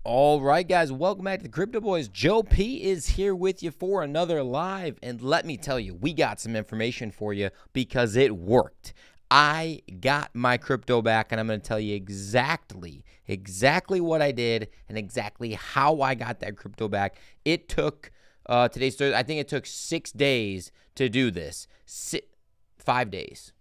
All right, guys, welcome back to the Crypto Boys. Joe P is here with you for another live, and let me tell you, we got some information for you because it worked. I got my crypto back, and I'm going to tell you exactly what I did and exactly how I got that crypto back. It took today's Thursday. I think it took 6 days to do this. 5 days.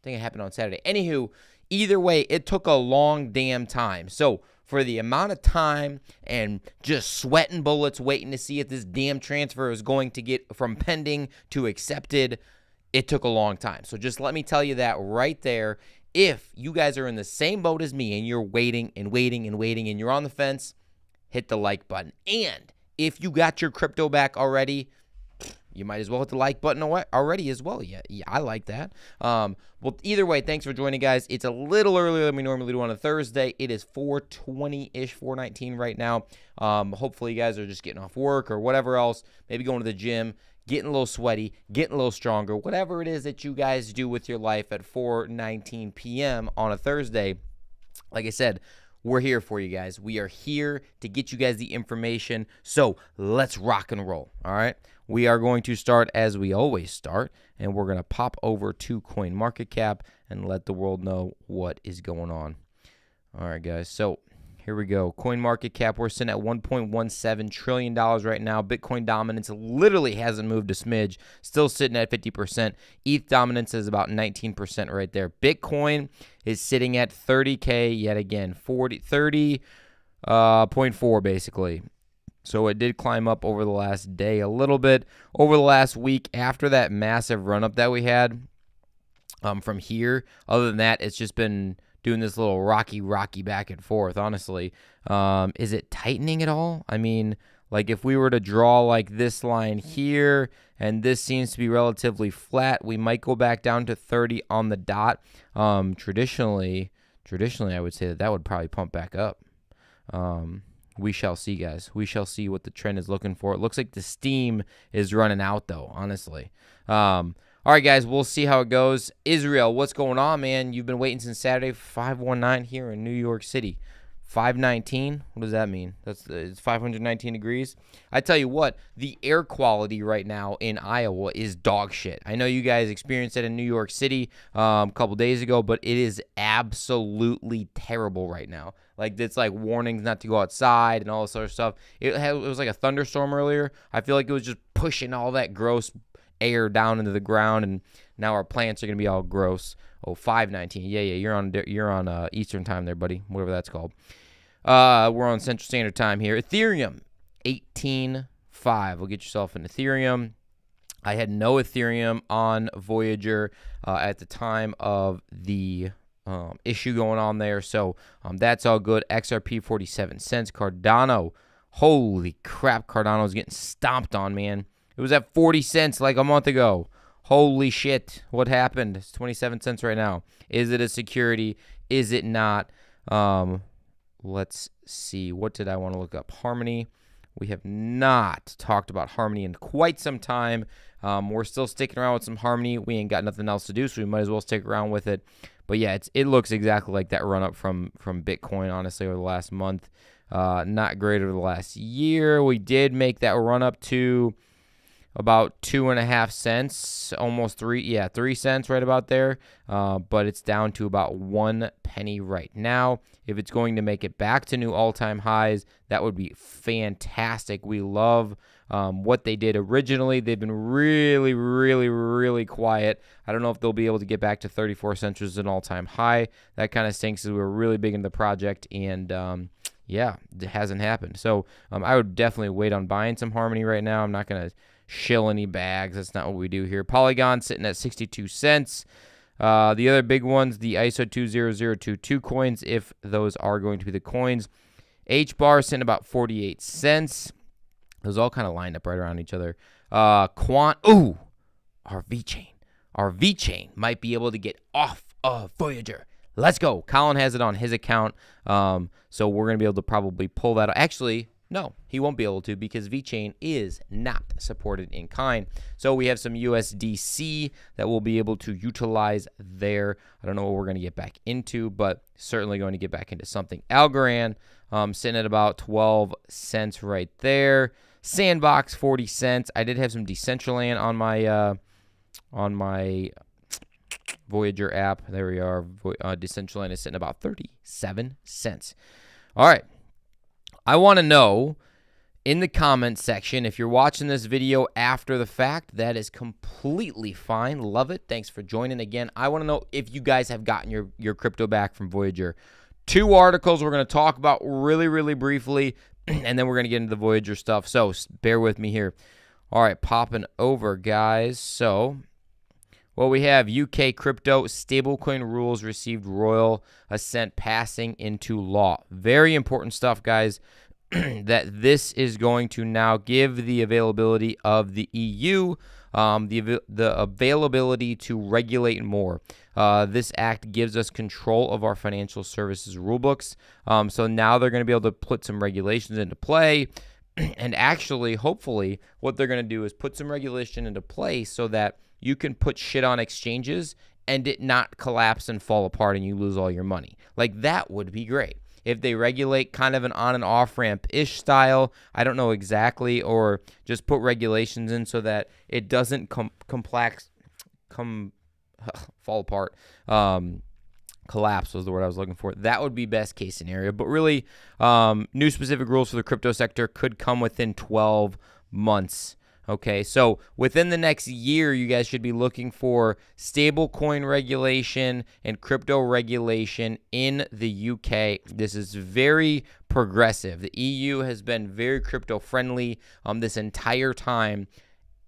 I think it happened on Saturday. Anywho, either way, it took a long damn time. So for the amount of time and just sweating bullets waiting to see if this damn transfer is going to get from pending to accepted, it took a long time. So just let me tell you that right there. If you guys are in the same boat as me and you're waiting and you're on the fence, hit the like button. And if you got your crypto back already, you might as well hit the like button already as well. Yeah, I like that. Well, either way, thanks for joining, guys. It's a little earlier than we normally do on a Thursday. It is 4:20-ish, 4:19 right now. Hopefully, you guys are just getting off work or whatever else, maybe going to the gym, getting a little sweaty, getting a little stronger, whatever it is that you guys do with your life at 4:19 p.m. on a Thursday. Like I said, we're here for you guys. We are here to get you guys the information. So let's rock and roll. All right. We are going to start as we always start, and we're going to pop over to CoinMarketCap and let the world know what is going on. All right, guys. So here we go. CoinMarketCap, we're sitting at $1.17 trillion right now. Bitcoin dominance literally hasn't moved a smidge. Still sitting at 50%. ETH dominance is about 19% right there. Bitcoin is sitting at 30K yet again. 30.4 basically. So it did climb up over the last day a little bit. Over the last week after that massive run-up that we had from here, other than that, it's just been doing this little rocky back and forth, honestly. Is it tightening at all? I mean, like if we were to draw like this line here, and this seems to be relatively flat, we might go back down to 30 on the dot. Traditionally, I would say that would probably pump back up. We shall see, guys. We shall see what the trend is looking for. It looks like the steam is running out, though, honestly. All right, guys, we'll see how it goes. Israel, what's going on, man? You've been waiting since Saturday, 519 here in New York City. 519? What does that mean? It's 519 degrees. I tell you what, the air quality right now in Iowa is dog shit. I know you guys experienced it in New York City a couple days ago, but it is absolutely terrible right now. Like, it's like warnings not to go outside and all this other stuff. It was like a thunderstorm earlier. I feel like it was just pushing all that gross air down into the ground, and now our plants are going to be all gross. Oh, 519. Yeah, you're on Eastern time there, buddy, whatever that's called. We're on Central Standard Time here. Ethereum, 18.5. We'll get yourself an Ethereum. I had no Ethereum on Voyager at the time of the issue going on there, so that's all good. XRP 47 cents. Cardano, holy crap, Cardano's getting stomped on, man. It was at 40 cents like a month ago. Holy shit, what happened? It's 27 cents right now. Is it a security? Is it not? Let's see. What did I want to look up? Harmony. We have not talked about Harmony in quite some time. We're still sticking around with some Harmony. We ain't got nothing else to do, so we might as well stick around with it. But yeah, it looks exactly like that run up from Bitcoin, honestly, over the last month. Not great over the last year. We did make that run up to about 2.5 cents, almost 3 cents right about there. But it's down to about 1 penny right now. If it's going to make it back to new all-time highs, that would be fantastic. We love what they did originally. They've been really quiet. I don't know if they'll be able to get back to 34 cents, which is an all-time high. That kind of stinks as we were really big in the project, and yeah, it hasn't happened. So I would definitely wait on buying some Harmony right now. I'm not going to shill any bags. That's not what we do here. Polygon sitting at 62 cents. The other big ones, the ISO 20022 coins, if those are going to be the coins. H-bar sitting about 48 cents. Those all kind of lined up right around each other. Quant, our VeChain. Our VeChain might be able to get off of Voyager. Let's go. Colin has it on his account. So we're going to be able to probably pull that. Actually, No, he won't be able to because VeChain is not supported in kind. So we have some USDC that we'll be able to utilize there. I don't know what we're going to get back into, but certainly going to get back into something. Algorand sitting at about 12 cents right there. Sandbox 40 cents. I did have some Decentraland on my Voyager app. There we are. Decentraland is sitting about 37 cents. All right. I want to know in the comments section, if you're watching this video after the fact, that is completely fine. Love it. Thanks for joining again. I want to know if you guys have gotten your crypto back from Voyager. 2 articles we're going to talk about really, really briefly, and then we're going to get into the Voyager stuff. So bear with me here. All right, popping over, guys. So well, we have UK crypto stablecoin rules received royal assent passing into law. Very important stuff, guys, that this is going to now give the availability of the EU, the availability to regulate more. This act gives us control of our financial services rulebooks. So now they're going to be able to put some regulations into play. And actually, hopefully, what they're going to do is put some regulation into place so that you can put shit on exchanges and it not collapse and fall apart and you lose all your money. Like, that would be great. If they regulate kind of an on and off ramp-ish style, I don't know exactly, or just put regulations in so that it doesn't fall apart. Collapse was the word I was looking for. That would be best case scenario. But really, new specific rules for the crypto sector could come within 12 months. Okay, so within the next year, you guys should be looking for stablecoin regulation and crypto regulation in the UK. This is very progressive. The EU has been very crypto friendly this entire time.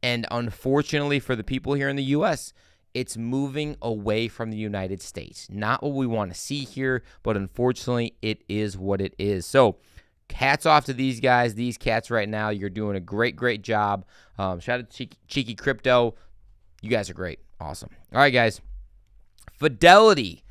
And unfortunately for the people here in the US, it's moving away from the United States. Not what we want to see here, but unfortunately, it is what it is. So hats off to these guys, these cats right now. You're doing a great, great job. Shout out to Cheeky Crypto. You guys are great. Awesome. All right, guys. Fidelity.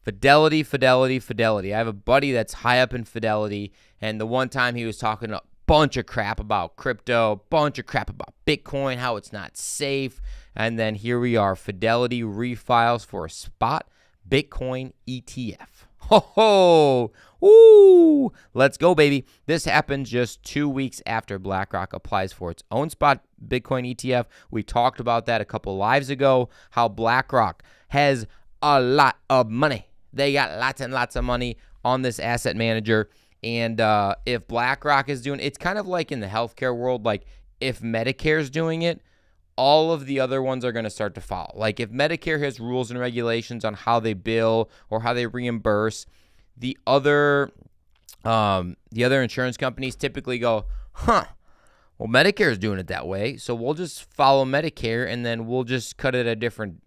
I have a buddy that's high up in Fidelity, and the one time he was talking a bunch of crap about crypto, bunch of crap about Bitcoin, how it's not safe, and then here we are. Fidelity refiles for a spot Bitcoin ETF. Ho ho! Woo! Let's go, baby. This happened just 2 weeks after BlackRock applies for its own spot Bitcoin ETF. We talked about that a couple lives ago, how BlackRock has a lot of money. They got lots and lots of money on this asset manager. And if BlackRock is doing, it's kind of like in the healthcare world, like if Medicare is doing it, all of the other ones are going to start to follow. Like if Medicare has rules and regulations on how they bill or how they reimburse, the other insurance companies typically go, well, Medicare is doing it that way, so we'll just follow Medicare and then we'll just cut it at different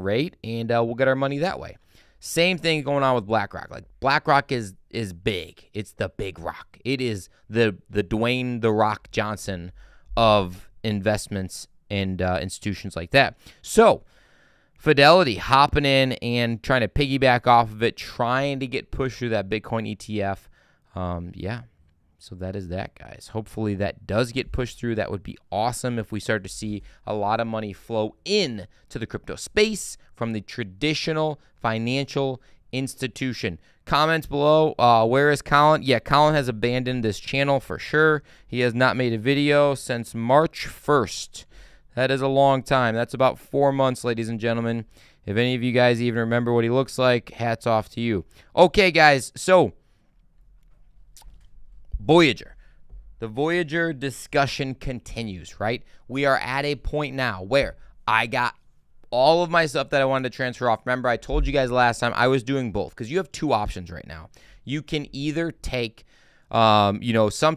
rate and we'll get our money that way. Same thing going on with BlackRock. Like BlackRock is big. It's the big rock. It is the Dwayne the Rock Johnson of investments and institutions like that. So Fidelity hopping in and trying to piggyback off of it, trying to get pushed through that Bitcoin ETF. Yeah, so that is that, guys. Hopefully that does get pushed through. That would be awesome if we start to see a lot of money flow in to the crypto space from the traditional financial institution. Comments below. Where is Colin? Yeah, Colin has abandoned this channel for sure. He has not made a video since March 1st. That is a long time. That's about 4 months, ladies and gentlemen. If any of you guys even remember what he looks like, hats off to you. Okay, guys, so Voyager. The Voyager discussion continues, right? We are at a point now where I got all of my stuff that I wanted to transfer off. Remember, I told you guys last time I was doing both because you have 2 options right now. You can either take some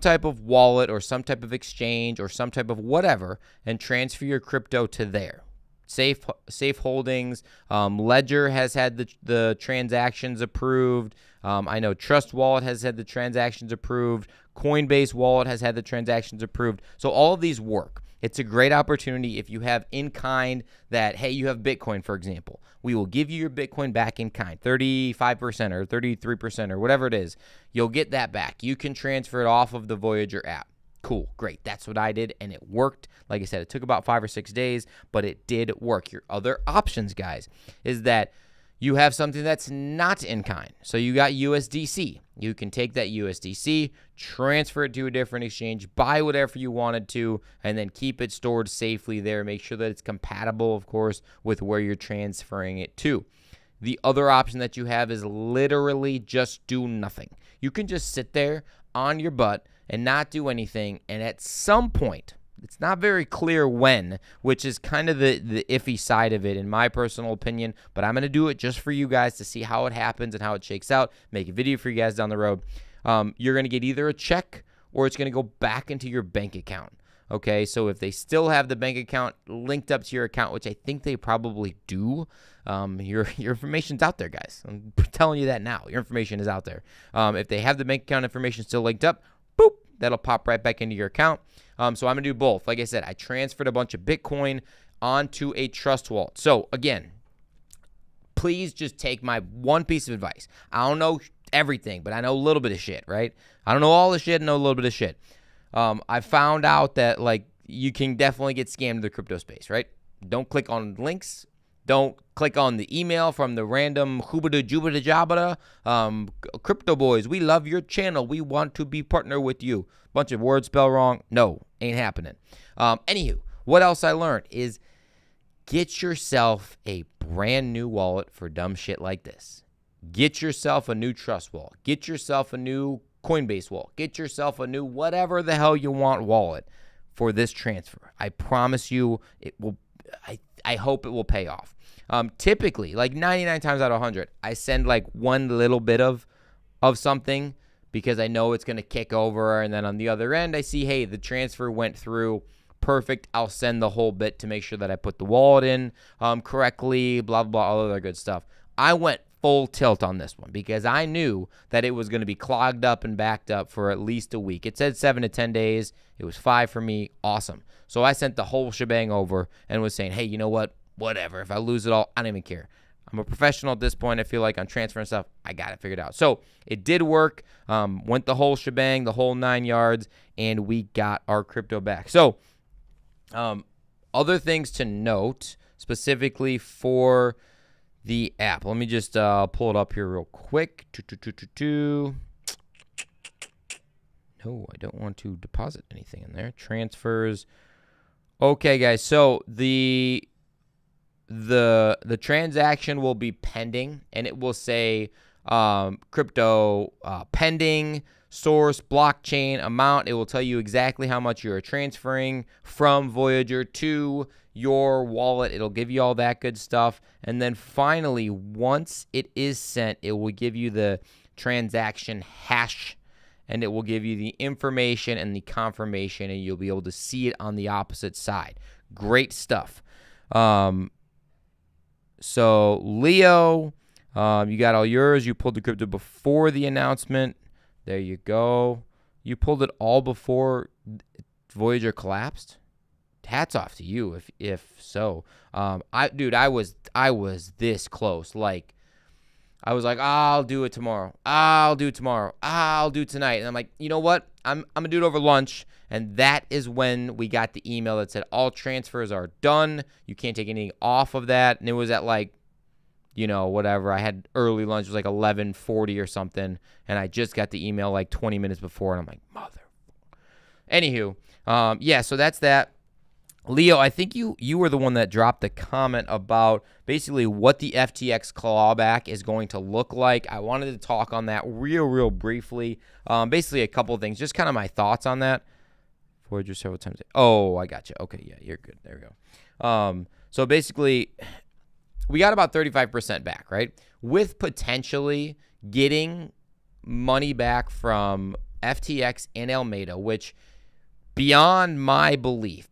type of wallet or some type of exchange or some type of whatever and transfer your crypto to there. Safe Holdings. Ledger has had the transactions approved. I know Trust Wallet has had the transactions approved. Coinbase Wallet has had the transactions approved. So all of these work. It's a great opportunity if you have in kind that, hey, you have Bitcoin, for example. We will give you your Bitcoin back in kind, 35% or 33% or whatever it is. You'll get that back. You can transfer it off of the Voyager app. Cool, great. That's what I did, and it worked. Like I said, it took about 5 or 6 days, but it did work. Your other options, guys, is that you have something that's not in kind. So you got USDC. You can take that USDC, transfer it to a different exchange, buy whatever you wanted to, and then keep it stored safely there. Make sure that it's compatible, of course, with where you're transferring it to. The other option that you have is literally just do nothing. You can just sit there on your butt and not do anything, and at some point, it's not very clear when, which is kind of the iffy side of it in my personal opinion, but I'm going to do it just for you guys to see how it happens and how it shakes out, make a video for you guys down the road. You're going to get either a check or it's going to go back into your bank account. Okay, so if they still have the bank account linked up to your account, which I think they probably do, your information's out there, guys. I'm telling you that now. Your information is out there. If they have the bank account information still linked up, boop, that'll pop right back into your account. So I'm going to do both. Like I said, I transferred a bunch of Bitcoin onto a trust wallet. So again, please just take my one piece of advice. I don't know everything, but I know a little bit of shit, right? I don't know all the shit, I know a little bit of shit. I found out that like you can definitely get scammed in the crypto space, right? Don't click on links. Don't click on the email from the random hoobada jubada jabada. Crypto boys, we love your channel. We want to be partner with you. Bunch of words spelled wrong. No, ain't happening. Anywho, what else I learned is get yourself a brand new wallet for dumb shit like this. Get yourself a new trust wallet. Get yourself a new Coinbase wallet. Get yourself a new whatever the hell you want wallet for this transfer. I promise you it will. I hope it will pay off. Typically, like 99 times out of 100, I send like one little bit of something because I know it's going to kick over. And then on the other end, I see, hey, the transfer went through. Perfect. I'll send the whole bit to make sure that I put the wallet in correctly, blah, blah, all other good stuff. I went full tilt on this one because I knew that it was going to be clogged up and backed up for at least a week. It said 7 to 10 days. It was 5 for me. Awesome. So I sent the whole shebang over and was saying, hey, you know what? Whatever. If I lose it all, I don't even care. I'm a professional at this point. I feel like I'm transferring stuff. I got it figured out. So it did work. Went the whole shebang, the whole 9 yards, and we got our crypto back. So other things to note specifically for the app. Let me just pull it up here real quick. No, I don't want to deposit anything in there. Transfers. Okay, guys. So the transaction will be pending, and it will say crypto pending, source, blockchain, amount. It will tell you exactly how much you're transferring from Voyager to your wallet. It'll give you all that good stuff. And then finally, once it is sent, it will give you the transaction hash, and it will give you the information and the confirmation, and you'll be able to see it on the opposite side. Great stuff. So Leo, you got all yours. You pulled the crypto before the announcement. There you go. You pulled it all before Voyager collapsed. Hats off to you, if so. I was this close. Like, I was like, I'll do it tomorrow. I'll do it tomorrow. I'll do it tonight. And I'm like, you know what? I'm gonna do it over lunch. And that is when we got the email that said all transfers are done. You can't take anything off of that. And it was at like, whatever. I had early lunch. It was like 11:40 or something. And I just got the email like 20 minutes before. And I'm like, mother. Anywho, yeah, so that's that. Leo, I think you were the one that dropped the comment about basically what the FTX clawback is going to look like. I wanted to talk on that real briefly. Basically a couple of things, just kind of my thoughts on that. Voyager several times. Oh, I got you. Okay, yeah, you're good. There we go. So basically, we got about 35% back, right? With potentially getting money back from FTX and Alameda, which beyond my belief,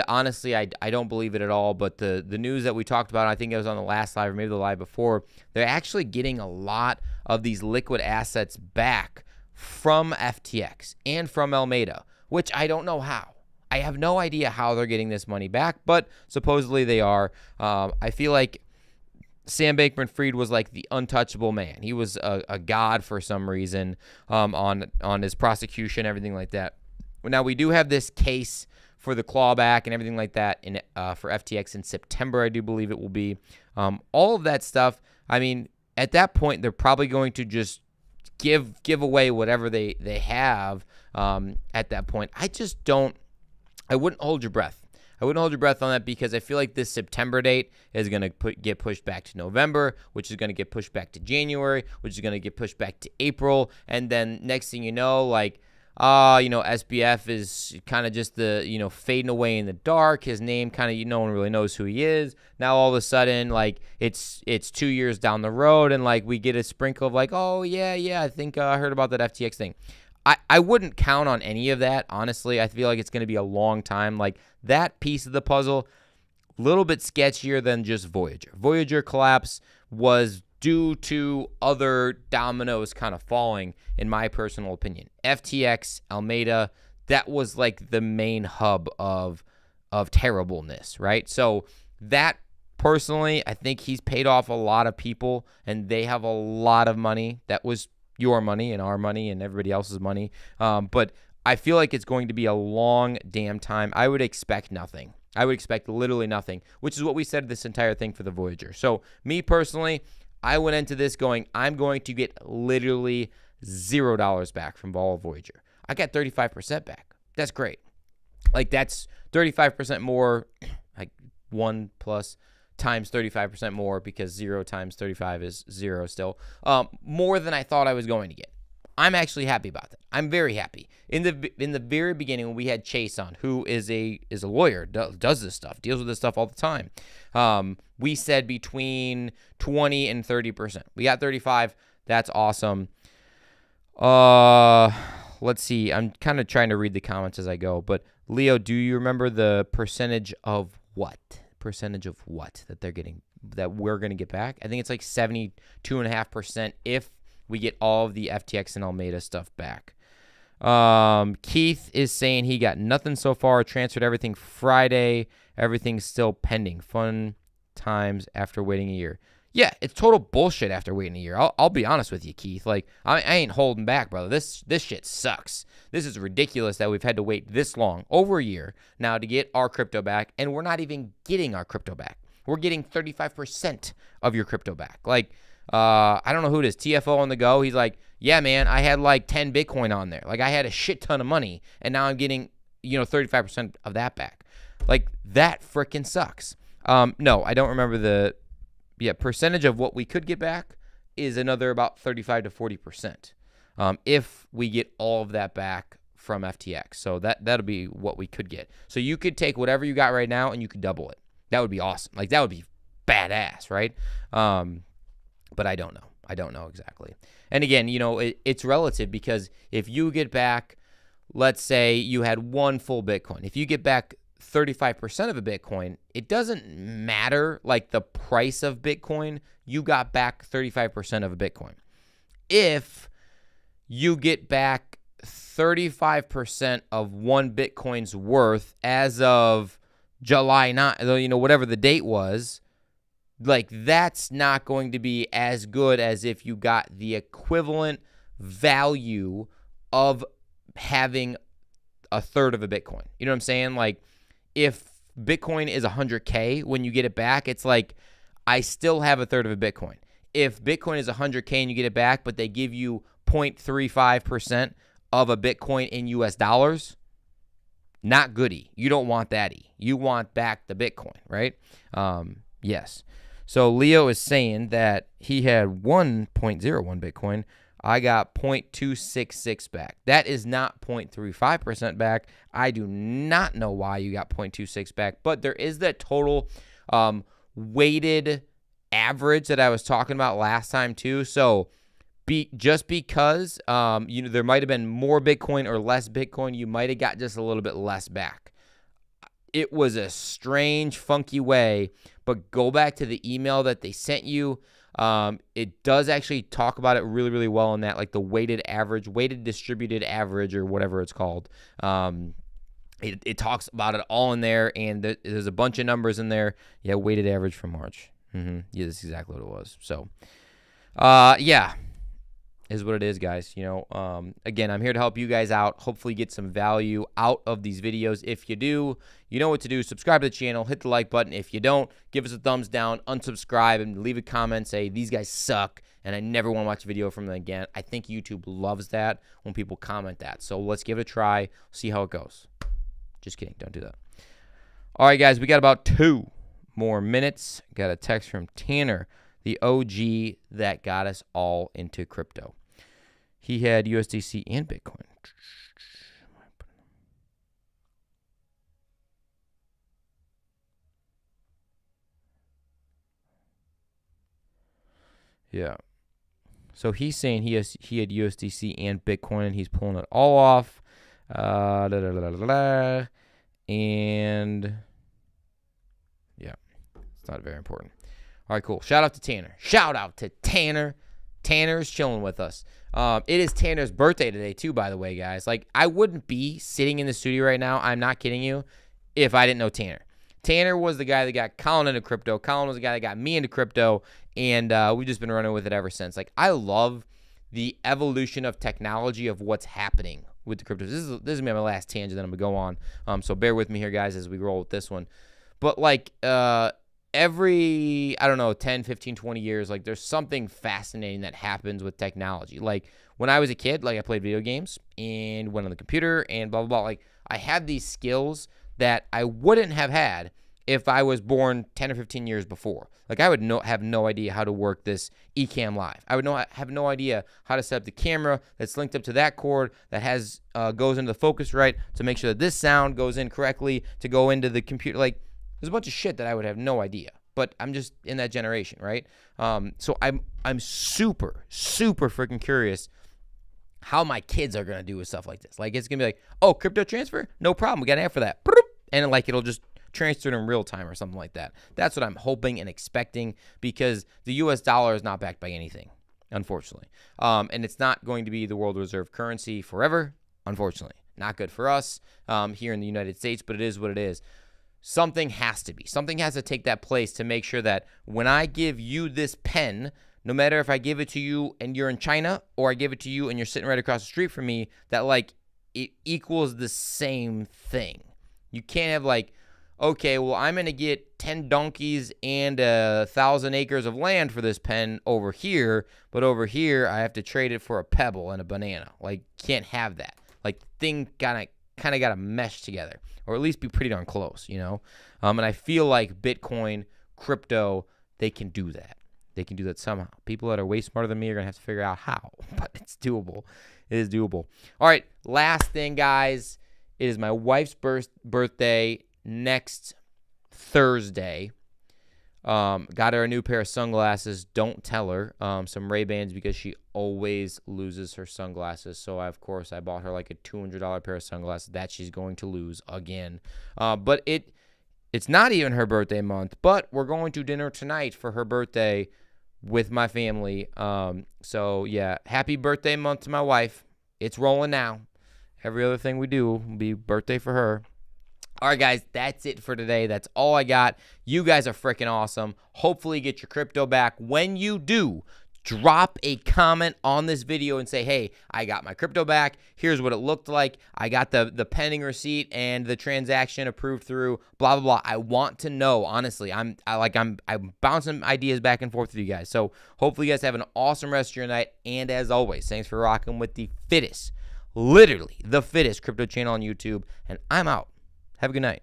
honestly, I don't believe it at all, but the news that we talked about, I think it was on the last live or maybe the live before, they're actually getting a lot of these liquid assets back from FTX and from Alameda, which I don't know how. I have no idea how they're getting this money back, but supposedly they are. I feel like Sam Bankman-Fried was like the untouchable man. He was a god for some reason on his prosecution, everything like that. Now, we do have this case for the clawback and everything like that for FTX in September, I do believe it will be. All of that stuff, I mean, at that point, they're probably going to just give away whatever they have at that point. I wouldn't hold your breath. I wouldn't hold your breath on that because I feel like this September date is going to get pushed back to November, which is going to get pushed back to January, which is going to get pushed back to April. And then next thing you know, like, SBF is kind of just fading away in the dark. His name kind of, no one really knows who he is. Now all of a sudden, like, it's 2 years down the road and like we get a sprinkle of like, oh yeah, I think I heard about that FTX thing. I wouldn't count on any of that, honestly. I feel like it's going to be a long time. Like, that piece of the puzzle, a little bit sketchier than just Voyager. Voyager collapse was due to other dominoes kind of falling, in my personal opinion. FTX, Alameda, that was like the main hub of terribleness, right? So that, personally, I think he's paid off a lot of people, and they have a lot of money. That was your money and our money and everybody else's money. But I feel like it's going to be a long damn time. I would expect nothing. I would expect literally nothing, which is what we said this entire thing for the Voyager. So me personally, I went into this going, I'm going to get literally $0 back from all of Voyager. I got 35% back. That's great. Like, that's 35% more, like 1 plus times 35% more, because 0 times 35 is 0 still. More than I thought I was going to get. I'm actually happy about that. I'm very happy. In the very beginning, when we had Chase on, who is a lawyer, does this stuff, deals with this stuff all the time, we said between 20 and 30%. We got 35. That's awesome. Let's see. I'm kind of trying to read the comments as I go. But Leo, do you remember the percentage of what? Percentage of what that they're getting, that we're going to get back? I think it's like 72.5% if we get all of the FTX and Alameda stuff back. Keith is saying he got nothing so far, transferred everything Friday, everything's still pending. Fun times after waiting a year. Yeah, it's total bullshit after waiting a year. I'll be honest with you, Keith. Like, I ain't holding back, brother. This shit sucks. This is ridiculous that we've had to wait this long, over a year now, to get our crypto back, and we're not even getting our crypto back. We're getting 35% of your crypto back. Like, I don't know who it is, TFO on the go. He's like, yeah, man, I had like 10 Bitcoin on there. Like, I had a shit ton of money, and now I'm getting, 35% of that back. Like, that freaking sucks. No, I don't remember percentage of what we could get back is another about 35 to 40%. If we get all of that back from FTX. So that'll be what we could get. So you could take whatever you got right now and you could double it. That would be awesome. Like, that would be badass, right? But I don't know. I don't know exactly. And again, it's relative, because if you get back, let's say you had one full Bitcoin. If you get back 35% of a Bitcoin, it doesn't matter like the price of Bitcoin. You got back 35% of a Bitcoin. If you get back 35% of one Bitcoin's worth as of July 9th, whatever the date was, like, that's not going to be as good as if you got the equivalent value of having a third of a Bitcoin. You know what I'm saying? Like, if Bitcoin is 100K, when you get it back, it's like, I still have a third of a Bitcoin. If Bitcoin is 100K and you get it back, but they give you 0.35% of a Bitcoin in US dollars, not goody. You don't want that-y. You want back the Bitcoin, right? Yes. So Leo is saying that he had 1.01 Bitcoin. I got 0.266 back. That is not 0.35% back. I do not know why you got 0.26 back, but there is that total weighted average that I was talking about last time too. So just because there might have been more Bitcoin or less Bitcoin, you might have got just a little bit less back. It was a strange, funky way, but go back to the email that they sent you. It does actually talk about it really, really well in that, like the weighted distributed average, or whatever it's called. It talks about it all in there, and there's a bunch of numbers in there. Yeah, weighted average from March. Yeah, that's exactly what it was. So, yeah, is what it is, guys. Again, I'm here to help you guys out. Hopefully get some value out of these videos. If you do, you know what to do. Subscribe to the channel. Hit the like button. If you don't, give us a thumbs down. Unsubscribe and leave a comment. Say, these guys suck, and I never want to watch a video from them again. I think YouTube loves that when people comment that. So let's give it a try. See how it goes. Just kidding. Don't do that. All right, guys. We got about 2 more minutes. Got a text from Tanner, the OG that got us all into crypto. He had USDC and Bitcoin. Yeah. So he's saying he had USDC and Bitcoin, and he's pulling it all off. And yeah, it's not very important. All right, cool. Shout out to Tanner. Shout out to Tanner. Tanner's chilling with us. It is Tanner's birthday today, too, by the way, guys. Like, I wouldn't be sitting in the studio right now, I'm not kidding you, if I didn't know Tanner. Tanner was the guy that got Colin into crypto. Colin was the guy that got me into crypto, and we've just been running with it ever since. Like, I love the evolution of technology of what's happening with the cryptos. This is going to be my last tangent that I'm going to go on. So bear with me here, guys, as we roll with this one. But, like, every, I don't know, 10, 15, 20 years, like, there's something fascinating that happens with technology. Like, when I was a kid, like, I played video games and went on the computer and blah, blah, blah. Like, I had these skills that I wouldn't have had if I was born 10 or 15 years before. Like, I would have no idea how to work this Ecamm Live. I would have no idea how to set up the camera that's linked up to that cord that has goes into the Focusrite to make sure that this sound goes in correctly to go into the computer. Like, there's a bunch of shit that I would have no idea. But I'm just in that generation, right? So I'm super, super freaking curious how my kids are going to do with stuff like this. Like, it's going to be like, oh, crypto transfer? No problem. We got an app for that. And, like, it'll just transfer it in real time or something like that. That's what I'm hoping and expecting, because the U.S. dollar is not backed by anything, unfortunately. And it's not going to be the world reserve currency forever, unfortunately. Not good for us here in the United States, but it is what it is. Something has to be. Something has to take that place to make sure that when I give you this pen, no matter if I give it to you and you're in China, or I give it to you and you're sitting right across the street from me, that, like, it equals the same thing. You can't have, like, okay, well, I'm going to get 10 donkeys and 1,000 acres of land for this pen over here, but over here I have to trade it for a pebble and a banana. Like, can't have that. Like, thing kind of got to mesh together, or at least be pretty darn close, you know? And I feel like Bitcoin, crypto, they can do that. They can do that somehow. People that are way smarter than me are going to have to figure out how, but it's doable. It is doable. All right, last thing, guys. It is my wife's birthday next Thursday. Got her a new pair of sunglasses. Don't tell her. Some Ray-Bans, because she always loses her sunglasses. So, of course, I bought her like a $200 pair of sunglasses that she's going to lose again. But it's not even her birthday month, but we're going to dinner tonight for her birthday with my family. So, yeah, happy birthday month to my wife. It's rolling now. Every other thing we do will be birthday for her. All right, guys, that's it for today. That's all I got. You guys are freaking awesome. Hopefully you get your crypto back. When you do, drop a comment on this video and say, hey, I got my crypto back. Here's what it looked like. I got the pending receipt and the transaction approved through blah, blah, blah. I want to know, honestly. I'm bouncing ideas back and forth with you guys. So hopefully you guys have an awesome rest of your night. And as always, thanks for rocking with the fittest, literally the fittest crypto channel on YouTube. And I'm out. Have a good night.